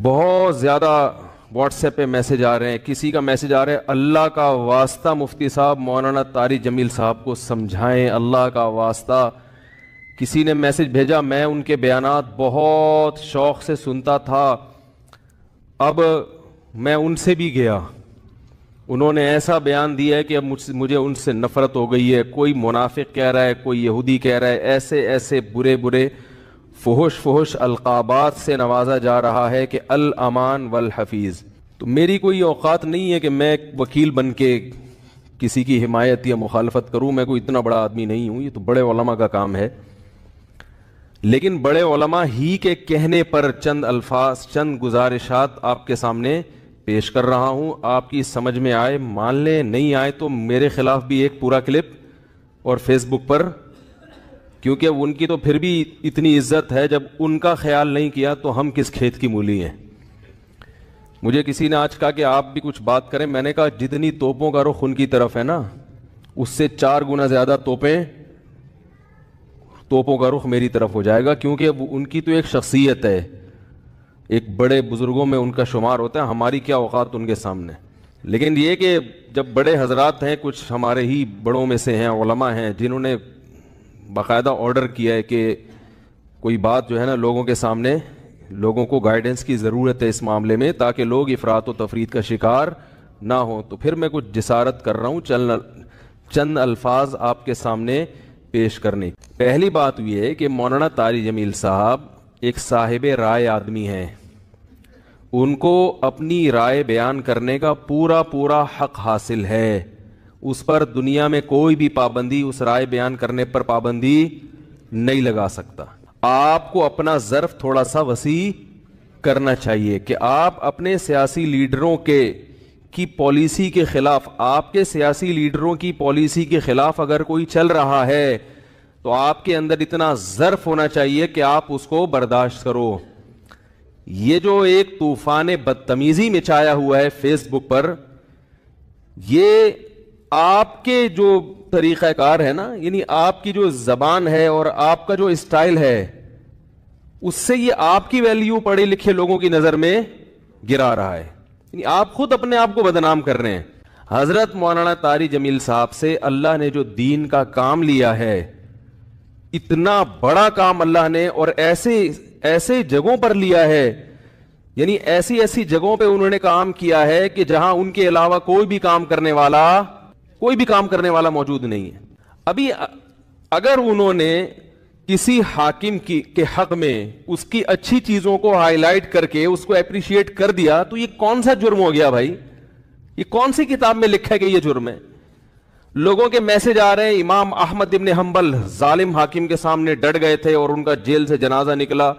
بہت زیادہ what's app پہ میسج آ رہے ہیں, کسی کا میسج آ رہا ہے اللہ کا واسطہ مفتی صاحب مولانا طارق جمیل صاحب کو سمجھائیں, اللہ کا واسطہ. کسی نے میسج بھیجا, میں ان کے بیانات بہت شوق سے سنتا تھا, اب میں ان سے بھی گیا, انہوں نے ایسا بیان دیا ہے کہ اب مجھے ان سے نفرت ہو گئی ہے. کوئی منافق کہہ رہا ہے, کوئی یہودی کہہ رہا ہے, ایسے ایسے برے برے فحش القابات سے نوازا جا رہا ہے کہ الامان والحفیظ. تو میری کوئی اوقات نہیں ہے کہ میں وکیل بن کے کسی کی حمایت یا مخالفت کروں, میں کوئی اتنا بڑا آدمی نہیں ہوں, یہ تو بڑے علماء کا کام ہے. لیکن بڑے علماء ہی کے کہنے پر چند الفاظ, چند گزارشات آپ کے سامنے پیش کر رہا ہوں. آپ کی سمجھ میں آئے مان لیں, نہیں آئے تو میرے خلاف بھی ایک پورا کلپ اور فیس بک پر, کیونکہ ان کی تو پھر بھی اتنی عزت ہے, جب ان کا خیال نہیں کیا تو ہم کس کھیت کی مولی ہیں. مجھے کسی نے آج کہا کہ آپ بھی کچھ بات کریں, میں نے کہا جتنی توپوں کا رخ ان کی طرف ہے نا, اس سے 4 گنا زیادہ توپوں کا رخ میری طرف ہو جائے گا, کیونکہ ان کی تو ایک شخصیت ہے, ایک بڑے بزرگوں میں ان کا شمار ہوتا ہے. ہماری کیا اوقات ان کے سامنے. لیکن یہ کہ جب بڑے حضرات ہیں, کچھ ہمارے ہی بڑوں میں سے ہیں, علماء ہیں, جنہوں نے باقاعدہ آرڈر کیا ہے کہ کوئی بات جو ہے نا لوگوں کے سامنے, لوگوں کو گائیڈنس کی ضرورت ہے اس معاملے میں تاکہ لوگ افراط و تفرید کا شکار نہ ہوں, تو پھر میں کچھ جسارت کر رہا ہوں چند الفاظ آپ کے سامنے پیش کرنے. پہلی بات یہ ہے کہ مولانا طارق جمیل صاحب ایک صاحب رائے آدمی ہیں, ان کو اپنی رائے بیان کرنے کا پورا حق حاصل ہے. اس پر دنیا میں کوئی بھی پابندی, اس رائے بیان کرنے پر پابندی نہیں لگا سکتا. آپ کو اپنا ظرف تھوڑا سا وسیع کرنا چاہیے کہ آپ اپنے سیاسی لیڈروں کی پالیسی کے خلاف, آپ کے سیاسی لیڈروں کی پالیسی کے خلاف اگر کوئی چل رہا ہے تو آپ کے اندر اتنا ظرف ہونا چاہیے کہ آپ اس کو برداشت کرو. یہ جو ایک طوفان بدتمیزی مچایا ہوا ہے فیس بک پر, یہ آپ کے جو طریقہ کار ہے نا, یعنی آپ کی جو زبان ہے اور آپ کا جو اسٹائل ہے, اس سے یہ آپ کی ویلیو پڑھے لکھے لوگوں کی نظر میں گرا رہا ہے. یعنی آپ خود اپنے آپ کو بدنام کر رہے ہیں. حضرت مولانا طارق جمیل صاحب سے اللہ نے جو دین کا کام لیا ہے, اتنا بڑا کام اللہ نے, اور ایسے جگہوں پر لیا ہے, یعنی ایسی جگہوں پہ انہوں نے کام کیا ہے کہ جہاں ان کے علاوہ کوئی بھی کام کرنے والا موجود نہیں ہے. ابھی اگر انہوں نے کسی حاکم کے حق میں اس کی اچھی چیزوں کو ہائی لائٹ کر کے اس کو اپریشیٹ کر دیا تو یہ کون سا جرم ہو گیا بھائی؟ یہ کون سی کتاب میں لکھا ہے کہ یہ جرم ہے؟ لوگوں کے میسج آ رہے ہیں, امام احمد ابن حنبل ظالم حاکم کے سامنے ڈٹ گئے تھے اور ان کا جیل سے جنازہ نکلا.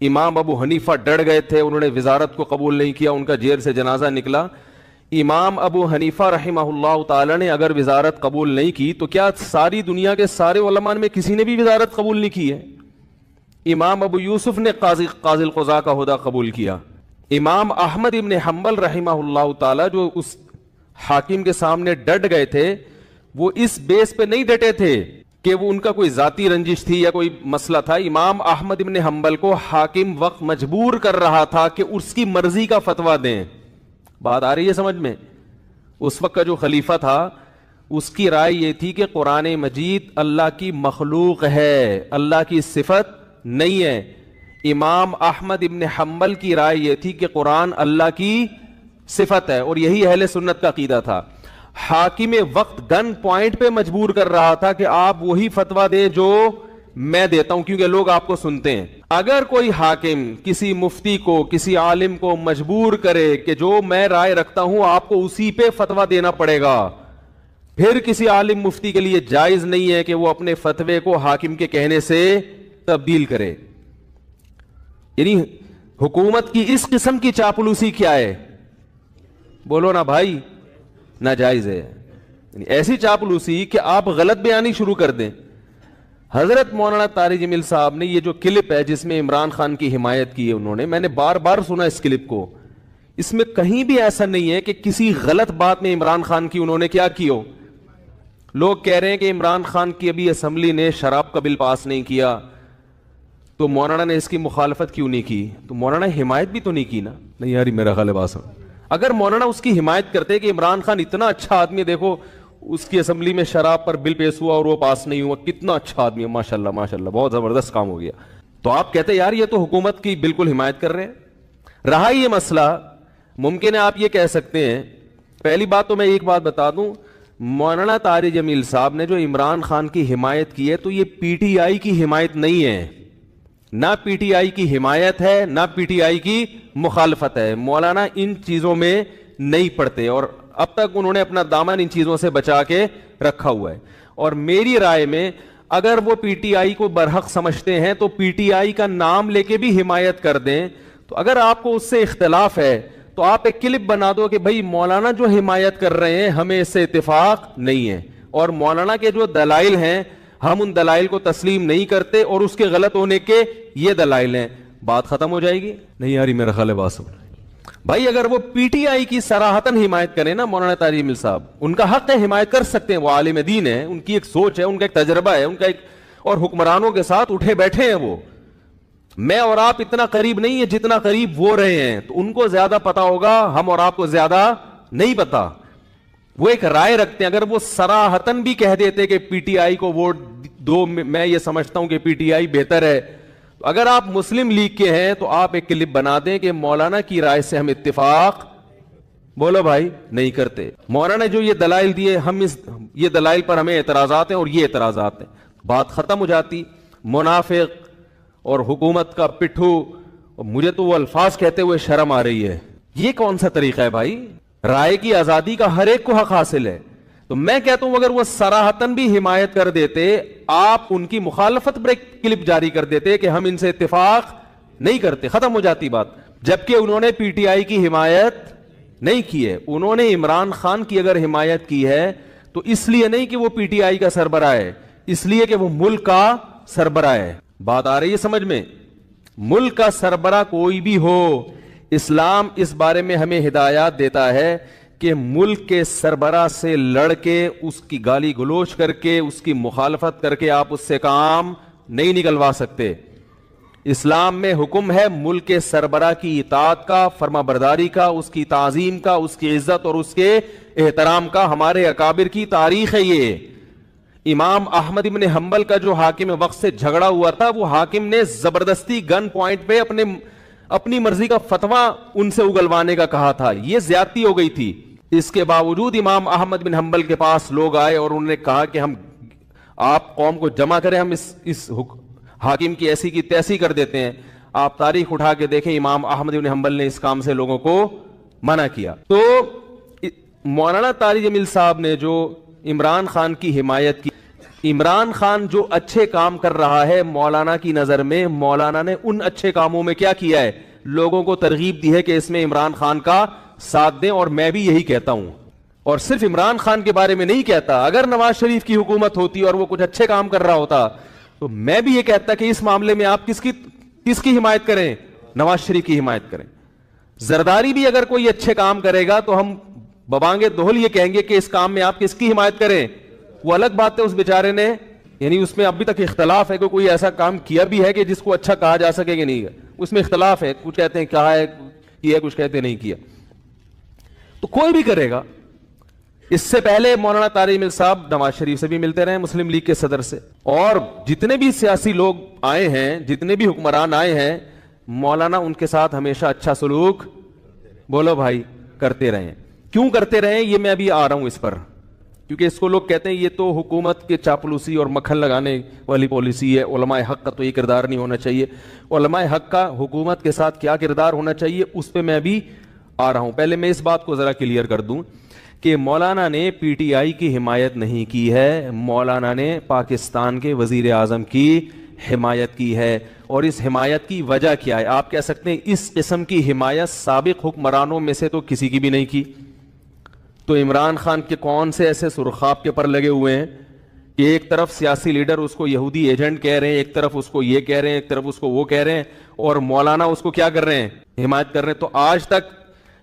امام ابو حنیفہ ڈٹ گئے تھے, انہوں نے وزارت کو قبول نہیں کیا, ان کا جیل سے جنازہ نکلا. امام ابو حنیفہ رحمہ اللہ تعالی نے اگر وزارت قبول نہیں کی تو کیا ساری دنیا کے سارے علماء میں کسی نے بھی وزارت قبول نہیں کی ہے؟ امام ابو یوسف نے قاضی القضاء کا عہدہ قبول کیا. امام احمد ابن حنبل رحمہ اللہ تعالی جو اس حاکم کے سامنے ڈٹ گئے تھے, وہ اس بیس پہ نہیں ڈٹے تھے کہ وہ ان کا کوئی ذاتی رنجش تھی یا کوئی مسئلہ تھا. امام احمد ابن حنبل کو حاکم وقت مجبور کر رہا تھا کہ اس کی مرضی کا فتویٰ دیں. بات آ رہی ہے سمجھ میں؟ اس وقت کا جو خلیفہ تھا اس کی رائے یہ تھی کہ قرآن مجید اللہ کی مخلوق ہے, اللہ کی صفت نہیں ہے. امام احمد ابن حنبل کی رائے یہ تھی کہ قرآن اللہ کی صفت ہے, اور یہی اہل سنت کا عقیدہ تھا. حاکم وقت گن پوائنٹ پہ مجبور کر رہا تھا کہ آپ وہی فتویٰ دیں جو میں دیتا ہوں, کیونکہ لوگ آپ کو سنتے ہیں. اگر کوئی حاکم کسی مفتی کو, کسی عالم کو مجبور کرے کہ جو میں رائے رکھتا ہوں آپ کو اسی پہ فتویٰ دینا پڑے گا, پھر کسی عالم مفتی کے لیے جائز نہیں ہے کہ وہ اپنے فتوے کو حاکم کے کہنے سے تبدیل کرے. یعنی حکومت کی اس قسم کی چاپلوسی کیا ہے؟ بولو نا بھائی, ناجائز ہے. یعنی ایسی چاپلوسی کہ آپ غلط بیانی شروع کر دیں. حضرت مولانا طارق جمیل صاحب نے یہ جو کلپ ہے جس میں عمران خان کی حمایت کی ہے انہوں نے, میں نے بار بار سنا اس کلپ کو, اس میں کہیں بھی ایسا نہیں ہے کہ کسی غلط بات میں عمران خان کی انہوں نے کیا کی ہو. لوگ کہہ رہے ہیں کہ عمران خان کی ابھی اسمبلی نے شراب کا بل پاس نہیں کیا, تو مولانا نے اس کی مخالفت کیوں نہیں کی؟ تو مولانا حمایت بھی تو نہیں کی نا. نہیں یار میرا خیال ہے بات سمجھ. اگر مولانا اس کی حمایت کرتے کہ عمران خان اتنا اچھا آدمی ہے، دیکھو اس کی اسمبلی میں شراب پر بل پیش ہوا اور وہ پاس نہیں ہوا، کتنا اچھا آدمی ہے، ماشاءاللہ ماشاءاللہ بہت زبردست کام ہو گیا، تو آپ کہتے یار یہ تو حکومت کی بالکل حمایت کر رہے ہیں. رہا یہ مسئلہ، ممکن ہے آپ یہ کہہ سکتے ہیں، پہلی بات تو میں ایک بات بتا دوں، مولانا طارق جمیل صاحب نے جو عمران خان کی حمایت کی ہے تو یہ پی ٹی آئی کی حمایت نہیں ہے، نہ پی ٹی آئی کی حمایت ہے نہ پی ٹی آئی کی مخالفت ہے. مولانا ان چیزوں میں نہیں پڑتے اور اب تک انہوں نے اپنا دامن ان چیزوں سے بچا کے رکھا ہوا ہے. اور میری رائے میں اگر وہ پی ٹی آئی کو برحق سمجھتے ہیں تو پی ٹی آئی کا نام لے کے بھی حمایت کر دیں. تو اگر آپ کو اس سے اختلاف ہے تو آپ ایک کلپ بنا دو کہ بھائی مولانا جو حمایت کر رہے ہیں ہمیں اس سے اتفاق نہیں ہے، اور مولانا کے جو دلائل ہیں ہم ان دلائل کو تسلیم نہیں کرتے اور اس کے غلط ہونے کے یہ دلائل ہیں، بات ختم ہو جائے گی. نہیں یاری میرا خیال ہے بات سمجھ. بھائی اگر وہ پی ٹی آئی کی صراحتاً حمایت کریں نا مولانا طارق جمیل صاحب، ان کا حق ہے حمایت کر سکتے ہیں، وہ عالم دین ہے، ان کی ایک سوچ ہے، ان کا ایک تجربہ ہے، ان کا ایک، اور حکمرانوں کے ساتھ اٹھے بیٹھے ہیں وہ. میں اور آپ اتنا قریب نہیں ہے جتنا قریب وہ رہے ہیں، تو ان کو زیادہ پتا ہوگا، ہم اور آپ کو زیادہ نہیں پتا. وہ ایک رائے رکھتے ہیں، اگر وہ صراحتاً بھی کہہ دیتے کہ پی ٹی آئی کو ووٹ دو، میں یہ سمجھتا ہوں کہ پی ٹی آئی بہتر ہے، اگر آپ مسلم لیگ کے ہیں تو آپ ایک کلپ بنا دیں کہ مولانا کی رائے سے ہم اتفاق، بولو بھائی، نہیں کرتے. مولانا جو یہ دلائل دیے، ہم یہ دلائل پر ہمیں اعتراضات ہیں اور یہ اعتراضات ہیں، بات ختم ہو جاتی. منافق اور حکومت کا پٹھو، مجھے تو وہ الفاظ کہتے ہوئے شرم آ رہی ہے. یہ کون سا طریقہ ہے بھائی؟ رائے کی آزادی کا ہر ایک کو حق حاصل ہے. تو میں کہتا ہوں اگر وہ صراحتاً بھی حمایت کر دیتے، آپ ان کی مخالفت پر ایک کلپ جاری کر دیتے کہ ہم ان سے اتفاق نہیں کرتے، ختم ہو جاتی بات. جبکہ انہوں نے پی ٹی آئی کی حمایت نہیں کی ہے، انہوں نے عمران خان کی اگر حمایت کی ہے تو اس لیے نہیں کہ وہ پی ٹی آئی کا سربراہ ہے، اس لیے کہ وہ ملک کا سربراہ ہے. بات آ رہی ہے سمجھ میں؟ ملک کا سربراہ کوئی بھی ہو، اسلام اس بارے میں ہمیں ہدایات دیتا ہے کہ ملک کے سربراہ سے لڑ کے، اس کی گالی گلوچ کر کے، اس کی مخالفت کر کے آپ اس سے کام نہیں نکلوا سکتے. اسلام میں حکم ہے ملک کے سربراہ کی اطاعت کا، فرما برداری کا، اس کی تعظیم کا، اس کی عزت اور اس کے احترام کا. ہمارے اکابر کی تاریخ ہے یہ. امام احمد ابن حنبل کا جو حاکم وقت سے جھگڑا ہوا تھا، وہ حاکم نے زبردستی گن پوائنٹ پہ اپنی مرضی کا فتویٰ ان سے اگلوانے کا کہا تھا. یہ زیادتی ہو گئی تھی. اس کے باوجود امام احمد بن حنبل کے پاس لوگ آئے اور انہوں نے کہا کہ ہم، آپ قوم کو جمع کریں، ہم اس حاکم کی ایسی کی تیسی کر دیتے ہیں. آپ تاریخ اٹھا کے دیکھیں، امام احمد بن حنبل نے اس کام سے لوگوں کو منع کیا. تو مولانا طارق جمیل صاحب نے جو عمران خان کی حمایت کی، عمران خان جو اچھے کام کر رہا ہے مولانا کی نظر میں، مولانا نے ان اچھے کاموں میں کیا کیا ہے؟ لوگوں کو ترغیب دی ہے کہ اس میں عمران خان کا ساتھ دیں. اور میں بھی یہی کہتا ہوں، اور صرف عمران خان کے بارے میں نہیں کہتا، اگر نواز شریف کی حکومت ہوتی اور وہ کچھ اچھے کام کر رہا ہوتا تو میں بھی یہ کہتا کہ اس معاملے میں آپ کس کی حمایت کریں؟ نواز شریف کی حمایت کریں. زرداری بھی اگر کوئی اچھے کام کرے گا تو ہم ببانگے دوہل یہ کہیں گے کہ اس کام میں آپ کس کی حمایت کریں. وہ الگ بات ہے اس بیچارے نے، یعنی اس میں ابھی تک اختلاف ہے کہ کوئی ایسا کام کیا بھی ہے کہ جس کو اچھا کہا جا سکے کہ نہیں، اس میں اختلاف ہے. کچھ کہتے ہیں کہا ہے، کیا، کچھ کہتے ہیں نہیں کیا. تو کوئی بھی کرے گا. اس سے پہلے مولانا طارق جمیل صاحب نواز شریف سے بھی ملتے رہے، مسلم لیگ کے صدر سے، اور جتنے بھی سیاسی لوگ آئے ہیں، جتنے بھی حکمران آئے ہیں، مولانا ان کے ساتھ ہمیشہ اچھا سلوک، بولو بھائی، کرتے رہے. کیوں کرتے رہے یہ میں ابھی آ رہا ہوں اس پر، کیونکہ اس کو لوگ کہتے ہیں یہ تو حکومت کے چاپلوسی اور مکھن لگانے والی پالیسی ہے. علماء حق کا تو یہ کردار نہیں ہونا چاہیے. علماء حق کا حکومت کے ساتھ کیا کردار ہونا چاہیے اس پہ میں ابھی آ رہا ہوں. پہلے میں اس بات کو ذرا کلیئر کر دوں کہ مولانا نے پی ٹی آئی کی حمایت نہیں کی ہے، مولانا نے پاکستان کے وزیر اعظم کی حمایت کی ہے. اور اس حمایت کی وجہ کیا ہے؟ آپ کہہ سکتے ہیں اس قسم کی حمایت سابق حکمرانوں میں سے تو کسی کی بھی نہیں کی. تو عمران خان کے کون سے ایسے سرخاب کے پر لگے ہوئے ہیں کہ ایک طرف سیاسی لیڈر اس کو یہودی ایجنٹ کہہ رہے ہیں، ایک طرف اس کو یہ کہہ رہے ہیں، ایک طرف اس کو وہ کہہ رہے ہیں، اور مولانا اس کو کیا کر رہے ہیں؟ حمایت کر رہے ہیں. تو آج تک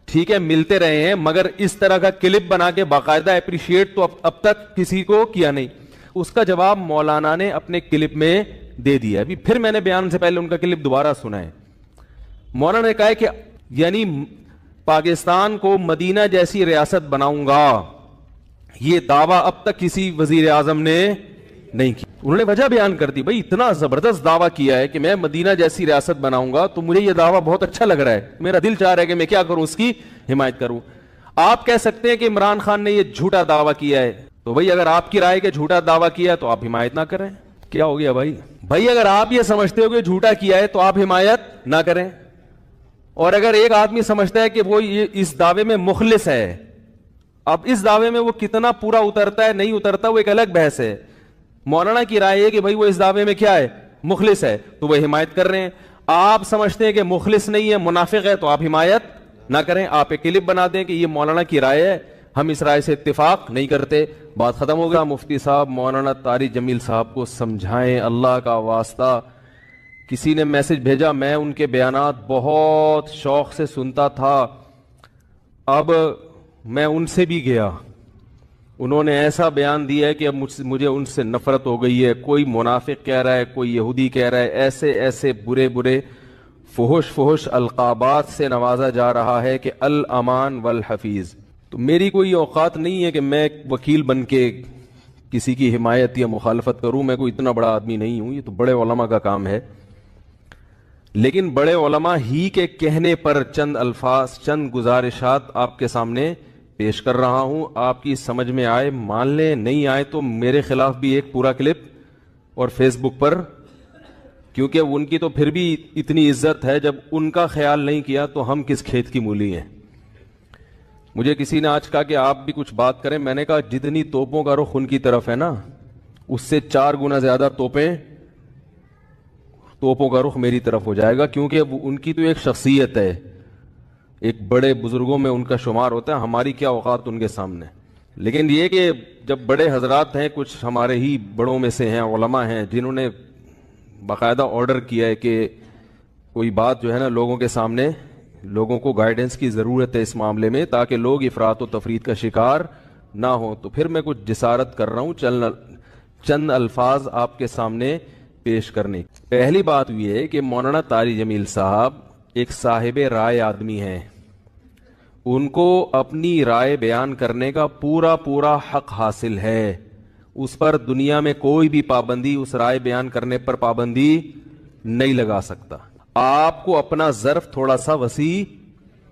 ٹھیک ہے ملتے رہے ہیں، مگر اس طرح کا کلپ بنا کے باقاعدہ اپریشیٹ تو اب تک کسی کو کیا نہیں. اس کا جواب مولانا نے اپنے کلپ میں دے دیا. ابھی پھر میں نے بیان سے پہلے ان کا کلپ دوبارہ سنا ہے. مولانا نے کہا ہے کہ یعنی پاکستان کو مدینہ جیسی ریاست بناؤں گا، یہ دعویٰ اب تک کسی وزیر اعظم نے نہیں کی. انہوں نے وجہ بیان کر دی، بھائی اتنا زبردست دعویٰ کیا ہے کہ میں مدینہ جیسی ریاست بناؤں گا، تو مجھے یہ دعویٰ بہت اچھا لگ رہا ہے، میرا دل چاہ رہا ہے کہ میں کیا کروں، اس کی حمایت کروں. آپ کہہ سکتے ہیں کہ عمران خان نے یہ جھوٹا دعویٰ کیا ہے، تو بھائی اگر آپ کی رائے کہ جھوٹا دعویٰ کیا ہے تو آپ حمایت نہ کریں. کیا ہو گیا بھائی اگر آپ یہ سمجھتے ہو کہ جھوٹا کیا ہے تو آپ حمایت نہ کریں. اور اگر ایک آدمی سمجھتا ہے کہ وہ اس دعوے میں مخلص ہے، اب اس دعوے میں وہ کتنا پورا اترتا ہے نہیں اترتا وہ ایک الگ بحث ہے. مولانا کی رائے ہے کہ بھائی وہ اس دعوے میں کیا ہے، مخلص ہے، تو وہ حمایت کر رہے ہیں. آپ سمجھتے ہیں کہ مخلص نہیں ہے، منافق ہے، تو آپ حمایت نہ کریں. آپ ایک کلپ بنا دیں کہ یہ مولانا کی رائے ہے، ہم اس رائے سے اتفاق نہیں کرتے، بات ختم ہو گیا. مفتی صاحب مولانا طارق جمیل صاحب کو سمجھائیں، اللہ کا واسطہ. کسی نے میسج بھیجا، میں ان کے بیانات بہت شوق سے سنتا تھا، اب میں ان سے بھی گیا، انہوں نے ایسا بیان دیا ہے کہ اب مجھے ان سے نفرت ہو گئی ہے. کوئی منافق کہہ رہا ہے، کوئی یہودی کہہ رہا ہے، ایسے ایسے برے برے فحش القابات سے نوازا جا رہا ہے کہ الامان والحفیظ. تو میری کوئی اوقات نہیں ہے کہ میں وکیل بن کے کسی کی حمایت یا مخالفت کروں، میں کوئی اتنا بڑا آدمی نہیں ہوں، یہ تو بڑے علماء کا کام ہے. لیکن بڑے علماء ہی کے کہنے پر چند الفاظ، چند گزارشات آپ کے سامنے پیش کر رہا ہوں. آپ کی سمجھ میں آئے مان لیں، نہیں آئے تو میرے خلاف بھی ایک پورا کلپ اور فیس بک پر، کیونکہ ان کی تو پھر بھی اتنی عزت ہے، جب ان کا خیال نہیں کیا تو ہم کس کھیت کی مولی ہیں. مجھے کسی نے آج کہا کہ آپ بھی کچھ بات کریں. میں نے کہا جتنی توپوں کا رخ ان کی طرف ہے نا، اس سے 4 گنا زیادہ توپوں کا رخ میری طرف ہو جائے گا، کیونکہ ان کی تو ایک شخصیت ہے، ایک بڑے بزرگوں میں ان کا شمار ہوتا ہے. ہماری کیا اوقات ان کے سامنے. لیکن یہ کہ جب بڑے حضرات ہیں، کچھ ہمارے ہی بڑوں میں سے ہیں، علماء ہیں، جنہوں نے باقاعدہ آرڈر کیا ہے کہ کوئی بات جو ہے نا لوگوں کے سامنے، لوگوں کو گائیڈنس کی ضرورت ہے اس معاملے میں، تاکہ لوگ افراط و تفریط کا شکار نہ ہوں، تو پھر میں کچھ جسارت کر رہا ہوں چند الفاظ آپ کے سامنے پیش کرنے. پہلی بات یہ ہے کہ مولانا طارق جمیل صاحب ایک صاحب رائے آدمی ہیں، ان کو اپنی رائے بیان کرنے کا پورا حق حاصل ہے. اس پر دنیا میں کوئی بھی پابندی، اس رائے بیان کرنے پر پابندی نہیں لگا سکتا. آپ کو اپنا ظرف تھوڑا سا وسیع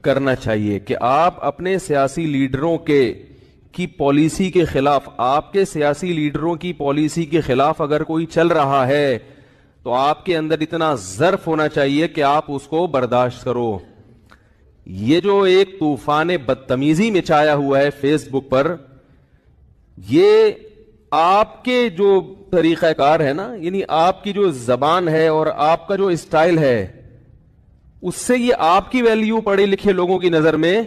کرنا چاہیے کہ آپ اپنے سیاسی لیڈروں کی پالیسی کے خلاف، آپ کے سیاسی لیڈروں کی پالیسی کے خلاف اگر کوئی چل رہا ہے تو آپ کے اندر اتنا ظرف ہونا چاہیے کہ آپ اس کو برداشت کرو. یہ جو ایک طوفان بدتمیزی مچایا ہوا ہے فیس بک پر، یہ آپ کے جو طریقہ کار ہے نا، یعنی آپ کی جو زبان ہے اور آپ کا جو اسٹائل ہے، اس سے یہ آپ کی ویلیو پڑھے لکھے لوگوں کی نظر میں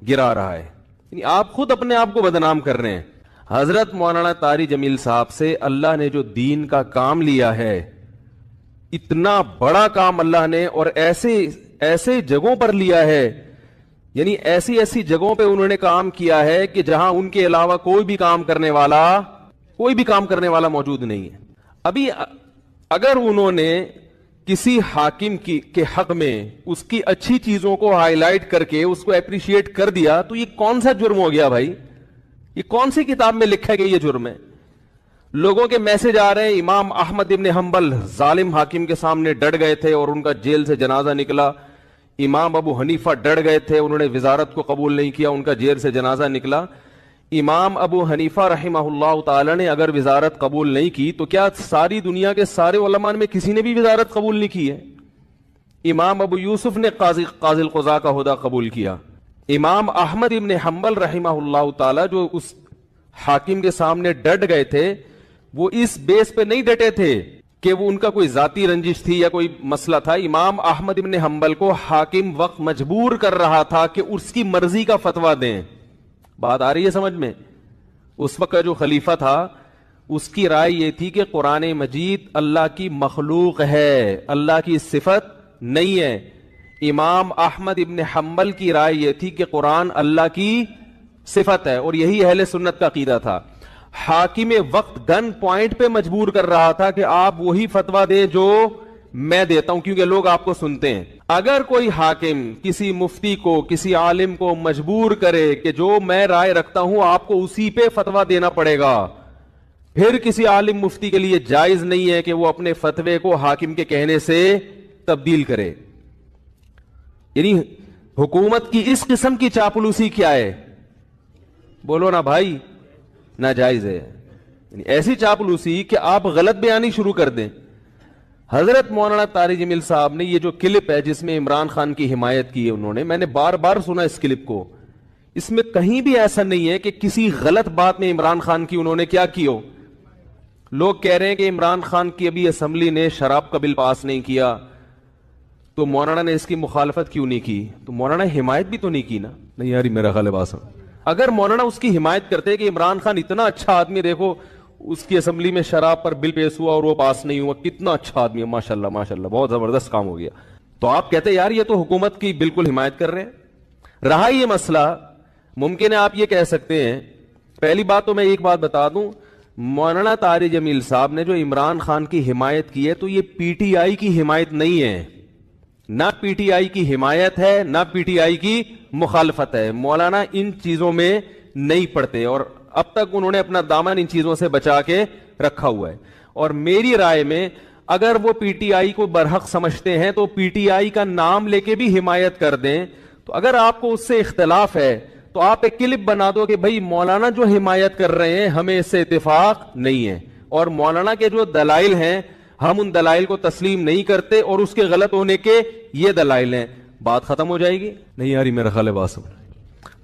گرا رہا ہے. یعنی آپ خود اپنے آپ کو بدنام کر رہے ہیں. حضرت مولانا طارق جمیل صاحب سے اللہ نے جو دین کا کام لیا ہے، اتنا بڑا کام اللہ نے، اور ایسے جگہوں پر لیا ہے، یعنی ایسی جگہوں پہ انہوں نے کام کیا ہے کہ جہاں ان کے علاوہ کوئی بھی کام کرنے والا موجود نہیں ہے. ابھی اگر انہوں نے کسی حاکم کے حق میں اس کی اچھی چیزوں کو ہائی لائٹ کر کے اس کو اپریشیٹ کر دیا تو یہ کون سا جرم ہو گیا بھائی؟ یہ کون سی کتاب میں لکھا ہے کہ یہ جرم ہے؟ لوگوں کے میسج آ رہے ہیں، امام احمد ابن حنبل ظالم حاکم کے سامنے ڈٹ گئے تھے اور ان کا جیل سے جنازہ نکلا. امام ابو حنیفہ ڈٹ گئے تھے، انہوں نے وزارت کو قبول نہیں کیا، ان کا جیل سے جنازہ نکلا. امام ابو حنیفہ رحمہ اللہ تعالی نے اگر وزارت قبول نہیں کی تو کیا ساری دنیا کے سارے علماء میں کسی نے بھی وزارت قبول نہیں کی ہے؟ امام ابو یوسف نے قاضی القضاء کا عہدہ قبول کیا. امام احمد ابن حنبل رحمہ اللہ تعالی جو اس حاکم کے سامنے ڈٹ گئے تھے، وہ اس بیس پہ نہیں ڈٹے تھے کہ وہ ان کا کوئی ذاتی رنجش تھی یا کوئی مسئلہ تھا. امام احمد ابن حنبل کو حاکم وقت مجبور کر رہا تھا کہ اس کی مرضی کا فتویٰ دیں. بات آ رہی ہے سمجھ میں؟ اس وقت کا جو خلیفہ تھا اس کی رائے یہ تھی کہ قرآن مجید اللہ کی مخلوق ہے، اللہ کی صفت نہیں ہے. امام احمد ابن حنبل کی رائے یہ تھی کہ قرآن اللہ کی صفت ہے، اور یہی اہل سنت کا عقیدہ تھا. حاکم وقت گن پوائنٹ پہ مجبور کر رہا تھا کہ آپ وہی فتویٰ دیں جو میں دیتا ہوں، کیونکہ لوگ آپ کو سنتے ہیں. اگر کوئی حاکم کسی مفتی کو، کسی عالم کو مجبور کرے کہ جو میں رائے رکھتا ہوں آپ کو اسی پہ فتویٰ دینا پڑے گا، پھر کسی عالم مفتی کے لیے جائز نہیں ہے کہ وہ اپنے فتوے کو حاکم کے کہنے سے تبدیل کرے. یعنی حکومت کی اس قسم کی چاپلوسی کیا ہے؟ بولو نا بھائی، ناجائز ہے. یعنی ایسی چاپلوسی کہ آپ غلط بیانی شروع کر دیں. حضرت مولانا طارق جمیل صاحب نے یہ جو کلپ ہے جس میں عمران خان کی حمایت کی ہے انہوں نے، میں نے بار بار سنا اس کلپ کو، اس میں کہیں بھی ایسا نہیں ہے کہ کسی غلط بات میں عمران خان کی انہوں نے کیا کی ہو. لوگ کہہ رہے ہیں کہ عمران خان کی ابھی اسمبلی نے شراب کا بل پاس نہیں کیا تو مولانا نے اس کی مخالفت کیوں نہیں کی؟ تو مولانا حمایت بھی تو نہیں کی نا. نہیں یاری میرا خیال ہے بات. اگر مولانا اس کی حمایت کرتے کہ عمران خان اتنا اچھا آدمی، دیکھو اس کی اسمبلی میں شراب پر بل پیش ہوا اور وہ پاس نہیں ہوا، کتنا اچھا آدمی ہے، ماشاءاللہ ماشاءاللہ بہت زبردست کام ہو گیا، تو آپ کہتے یار یہ تو حکومت کی بالکل حمایت کر رہے ہیں. رہا یہ مسئلہ، ممکن ہے آپ یہ کہہ سکتے ہیں، پہلی بات تو میں ایک بات بتا دوں، مولانا طارق جمیل صاحب نے جو عمران خان کی حمایت کی ہے تو یہ پی ٹی آئی کی حمایت نہیں ہے، نہ پی ٹی آئی کی حمایت ہے نہ پی ٹی آئی کی مخالفت ہے. مولانا ان چیزوں میں نہیں پڑتے اور اب تک انہوں نے اپنا دامن ان چیزوں سے بچا کے رکھا ہوا ہے. اور میری رائے میں اگر وہ پی ٹی آئی کو برحق سمجھتے ہیں تو پی ٹی آئی کا نام لے کے بھی حمایت کر دیں. تو اگر آپ کو اس سے اختلاف ہے تو آپ ایک کلپ بنا دو کہ بھائی مولانا جو حمایت کر رہے ہیں ہمیں اس سے اتفاق نہیں ہے، اور مولانا کے جو دلائل ہیں ہم ان دلائل کو تسلیم نہیں کرتے اور اس کے غلط ہونے کے یہ دلائل ہیں. بات ختم ہو جائے گی. نہیں یاری میرا خیال ہے بات سمجھ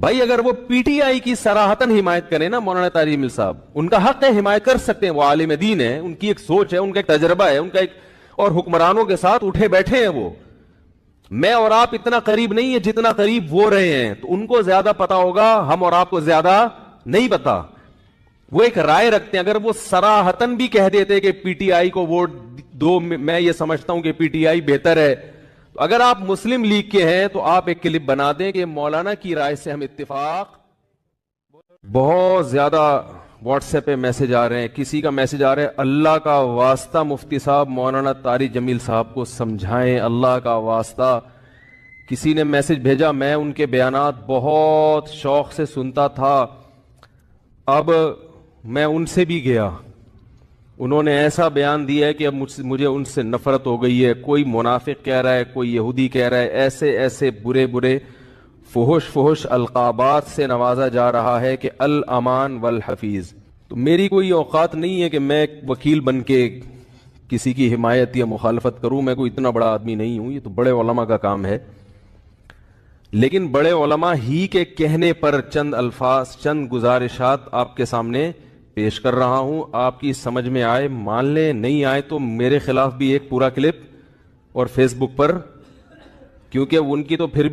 بھائی. اگر وہ پی ٹی آئی کی صراحتاً حمایت کریں نا مولانا طارق جمیل صاحب، ان کا حق ہے حمایت کر سکتے ہیں، وہ عالم دین ہے، ان کی ایک سوچ ہے، ان کا ایک تجربہ ہے، ان کا ایک، اور حکمرانوں کے ساتھ اٹھے بیٹھے ہیں وہ. میں اور آپ اتنا قریب نہیں ہے جتنا قریب وہ رہے ہیں، تو ان کو زیادہ پتا ہوگا، ہم اور آپ کو زیادہ نہیں پتا. وہ ایک رائے رکھتے ہیں. اگر وہ صراحتاً بھی کہہ دیتے کہ پی ٹی آئی کو ووٹ دو، میں یہ سمجھتا ہوں کہ پی ٹی آئی بہتر ہے، تو اگر آپ مسلم لیگ کے ہیں تو آپ ایک کلپ بنا دیں کہ مولانا کی رائے سے ہم اتفاق. بہت زیادہ واٹس ایپ پہ میسج آ رہے ہیں، کسی کا میسج آ رہا ہے اللہ کا واسطہ مفتی صاحب مولانا طارق جمیل صاحب کو سمجھائیں، اللہ کا واسطہ. کسی نے میسج بھیجا، میں ان کے بیانات بہت شوق سے سنتا تھا، اب میں ان سے بھی گیا، انہوں نے ایسا بیان دیا ہے کہ اب مجھے ان سے نفرت ہو گئی ہے. کوئی منافق کہہ رہا ہے، کوئی یہودی کہہ رہا ہے، ایسے ایسے برے برے فحش القابات سے نوازا جا رہا ہے کہ الامان والحفیظ. تو میری کوئی اوقات نہیں ہے کہ میں وکیل بن کے کسی کی حمایت یا مخالفت کروں، میں کوئی اتنا بڑا آدمی نہیں ہوں، یہ تو بڑے علماء کا کام ہے. لیکن بڑے علماء ہی کے کہنے پر چند الفاظ، چند گزارشات آپ کے سامنے پیش کر رہا ہوں. آپ کی سمجھ میں آئے مان لیں، نہیں آئے تو میرے خلاف بھی ایک پورا کلپ اور فیس بک پر، کیونکہ ان کی تو پھر بھی